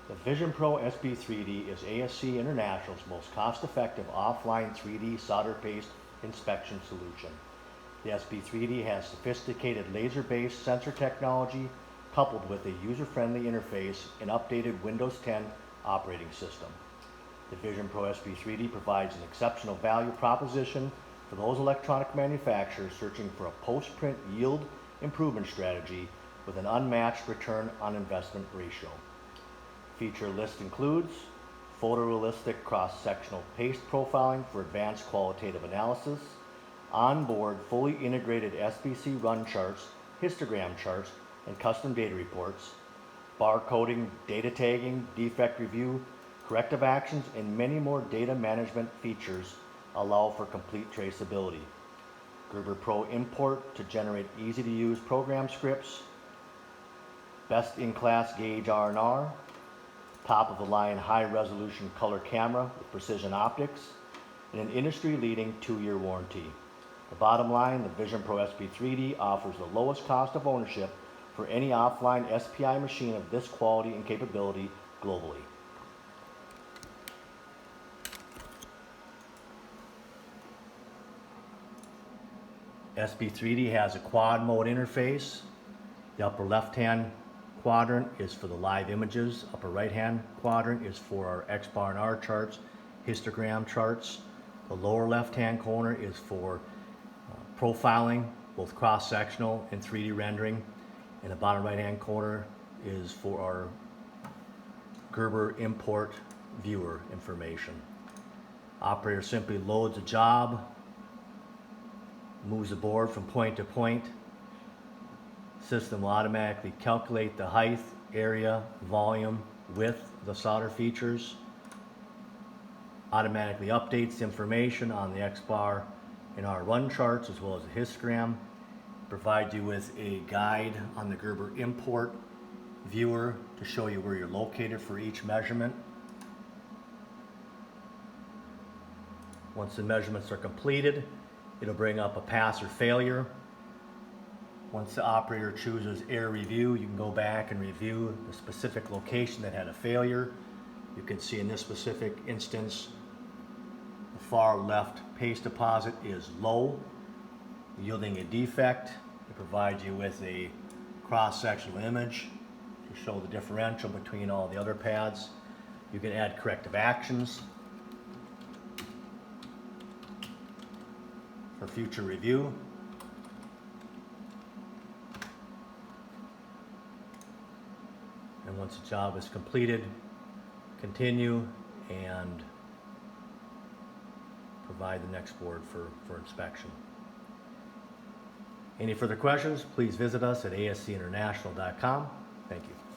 The VisionPro SP3D is ASC International's most cost-effective offline 3D solder paste inspection solution. The SP3D has sophisticated laser-based sensor technology coupled with a user-friendly interface and updated Windows 10 operating system. The VisionPro SP3D provides an exceptional value proposition for those electronic manufacturers searching for a post-print yield improvement strategy with an unmatched return on investment ratio. Feature list includes photorealistic cross-sectional paste profiling for advanced qualitative analysis, onboard fully integrated SPC run charts, histogram charts, and custom data reports, barcoding, data tagging, defect review, corrective actions, and many more data management features allow for complete traceability. GerberPro import to generate easy-to-use program scripts, best-in-class gauge R&R, top-of-the-line high-resolution color camera with precision optics, and an industry-leading 2-year warranty. The bottom line, the VisionPro SP3D offers the lowest cost of ownership for any offline SPI machine of this quality and capability globally. SP3D has a quad mode interface. The upper left-hand quadrant is for the live images. Upper right-hand quadrant is for our X-bar and R charts, histogram charts. The lower left-hand corner is for profiling, both cross-sectional and 3D rendering. And the bottom right-hand corner is for our Gerber import viewer information. Operator simply loads a job, moves the board from point to point. System will automatically calculate the height, area, volume, width of the solder features. Automatically updates information on the X-bar and our run charts as well as the histogram. Provides you with a guide on the Gerber import viewer to show you where you're located for each measurement. Once the measurements are completed, it'll bring up a pass or failure. Once the operator chooses error review, you can go back and review the specific location that had a failure. You can see in this specific instance, the far left paste deposit is low, yielding a defect. It provides you with a cross-sectional image to show the differential between all the other pads. You can add corrective actions for future review. And once the job is completed, continue and provide the next board for inspection. Any further questions, please visit us at ascinternational.com. Thank you.